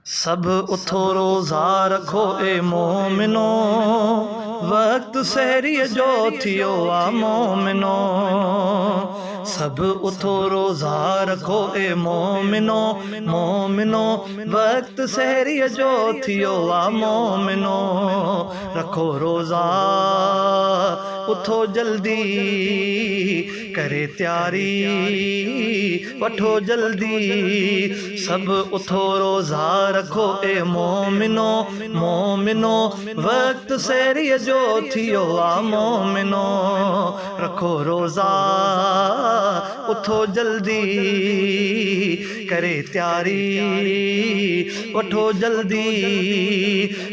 सब उथो रोज़ा रखो ए मोमिनो, वक्त सहरीअ जो थियो आ मोमिनो। सब उथो रोज़ा रखो ए मोमिनो, मोमिनो वक्त सहरीअ जो थियो आ मोमिनो। रखो रोज़ा उथो जल्दी, करे त्यारी वठो जल्दी। सब उथो रोज़ा रखो ए मोमिनो, मोमिनो वक्त सहरीअ जो थियो आ मोमिनो। रखो रोज़ा उथो जल्दी, करे त्यारी वठो जल्दी।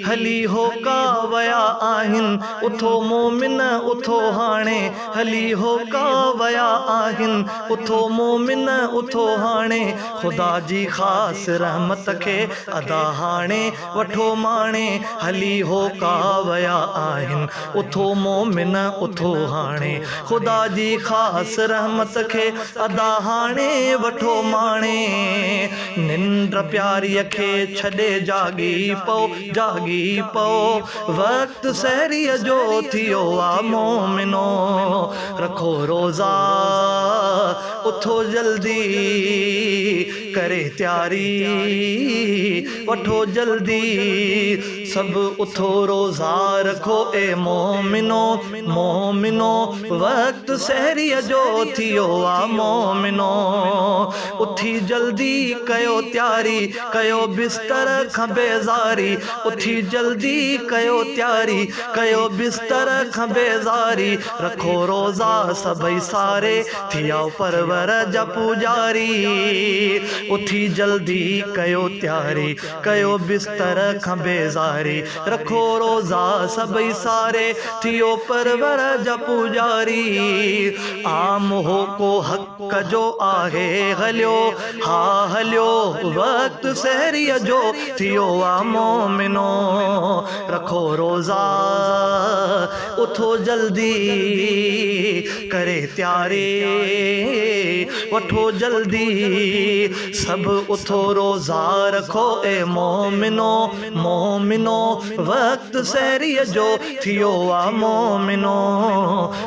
हली होका वया आहिन उथो मोमिन उथो हाणे, हली होका वया आहिन उथो मोमिन उथो हाणे। खुदा जी ख़ास रहमत खे अदा हाणे वठो माणे। हली होका वया आहिन उथो मोमिन उथो हाणे। खुदा जी ख़ास रहमत खे अदा हाणे वठो माणे। निंड प्यारीअ खे छॾे जागी पओ, जागी पओ वक्त सहरीअ जो थियो आ मोमिनो। रखो रोज़ा उथो जल्दी, करे त्यारी वठो जल्दी। सब उथो रोज़ा रखो ए मोमिनो, मोमिनो वक्त सहरीअ जो थियो आ मोमिनो। उथी जल्दी कयो त्यारी, कयो बिस्तर खां बेज़ारी। उथी जल्दी कयो त्यारी, कयो बिस्तर खां बेज़ारी। रखो रोज़ा सभई सारे थिया परवर जा पुजारी। उथी जल्दी कयो त्यारी, कयो बिस्तर खां बेज़ारी। रखो रोज़ा सभई सारे थियो परवर जा पुजारी। आम हो को हक़ जो आहे हलियो, हा हलियो वक्त सहरीअ जो थियो आ मोमिनो। रखो रोज़ा उथो जल्दी, करे त्यारी वठो जल्दी। सब उथो रोज़ा रखो ए मोमिनो, मोमिनो वक्त सहरीअ जो थियो आ मोमिनो।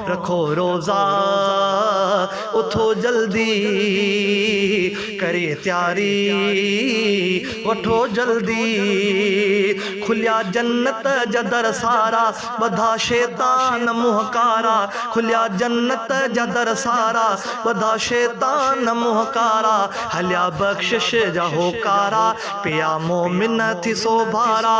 रखो रोज़ा उथो जल्दी, करे त्यारी वठो जल्दी। खुलिया जन्नत जा दर सारा, बधा शैतान मुहकारा। खुलिया जन्नत जा दर सारा, बधा शैतान मुहकारा। हलिया बख्शिश जा होकारा, पिया मोमिन थी सोभारा।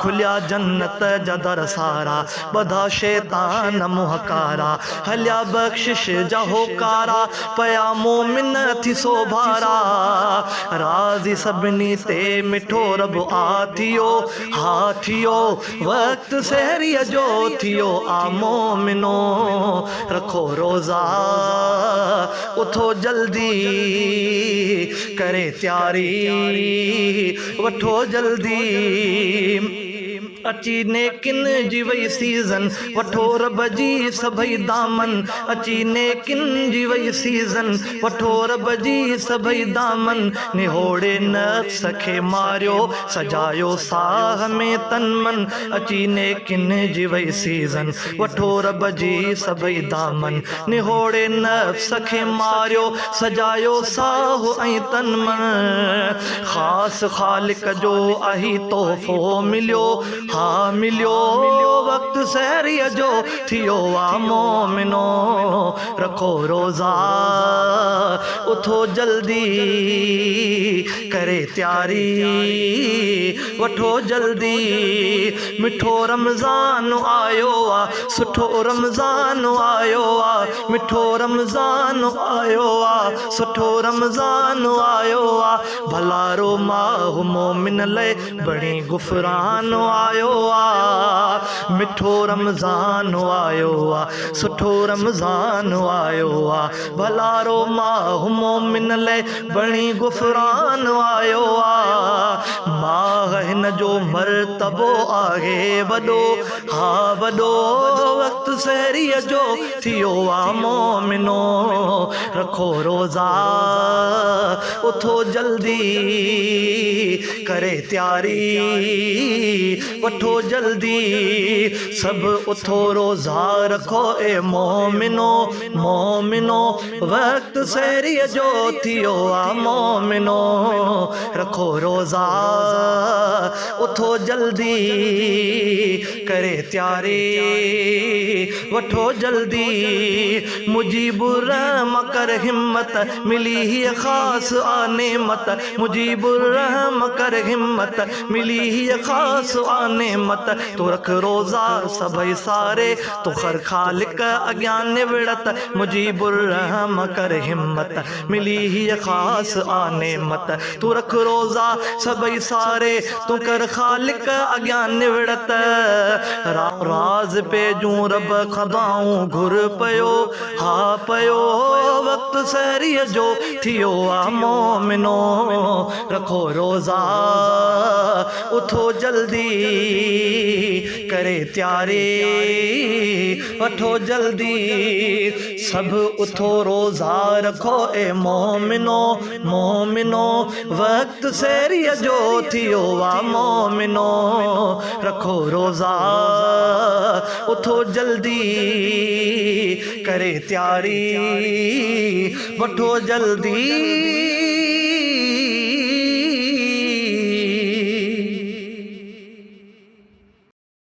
खुलिया जन्नत जा दर सारा, बधा शैतान मुहकारा। हलिया बख्शिश जा होकारा, पिया मोमिन थी सोभारा। राज़ी सभिनी ते मिठो रब आथियो, हाथियो वक्त सहरीअ जो थियो आ मोमिनो। रखो रोज़ा उथो जल्दी, करे त्यारी वठो जल्दी। अची नेकिन जी वई सीज़न, वठो रब जी सभई दामन। अची नेकिन जी वई सीज़न, वठो रब जी सभई दामन। निहोड़े नफ्स खे मारियो, सजायो साह में तन मन। अची नेकिन जी वई सीज़न, वठो रब जी सभई दामन। निहोड़े नफ्स खे मारियो, सजायो साह ऐं तन मन। ख़ास ख़ालिक जो आही तोहफ़ो मिलियो, हा मिलियो वक्त सहरीअ जो थियो आ मोमिनो। रखो रोज़ा उथो जल्दी, करे त्यारी वठो जल्दी। मिठो रमज़ान आयो आ, सुठो रमज़ान आयो आ। मिठो रमज़ान आयो आ, सुठो रमज़ान आयो आ। भलारो माह मोमिन लय बड़ी गुफ़रान आयो आ। मिठो रमज़ान आयो आ, सुठो रमज़ान आयो आ। भलारो माह मोमिन लय बड़ी गुफ़रान आयो आ। माह हिन जो मर्तबो आहे वॾो, हा वॾो वक्त सहरीअ जो थियो आ मोमिनो। रखो रोज़ा उथो जल्दी, करे त्यारी वठो जल्दी सब उथो रोज़ा रखो ए मोमिनो मोमिनो वक्त सहरी जो थियो आ मोमिनो रखो रोज़ा उथो जल्दी करे त्यारी वठो जल्दी मुजीबुर रहम कर हिम्मत मिली ही खास आने मत मुजीबुर रहम कर हिम्मत मिली ही खास आने मत तो रख रोज़ा सभई सारे तो हर खालिक अज्ञान निवड़त मुजीबुर रहम कर हिम्मत मिली ही खास आने मत तू रख रोज़ा सभई सारे तू कर खालिक अज्ञान निवड़त राज पे जूं रब खदाऊं घुर पयो हा पयो वक्त सहरी जो थियो आ मोमिनो रखो रोज़ा उठो जल्दी करे त्यारी वठो जल्दी सब उठो रोज़ा रखो ए मोमिनो मोमिनो वक्त सहरी जो थियो आ मोमिनो रखो रोज़ा उठो जल्दी करे त्यारी वठो जल्दी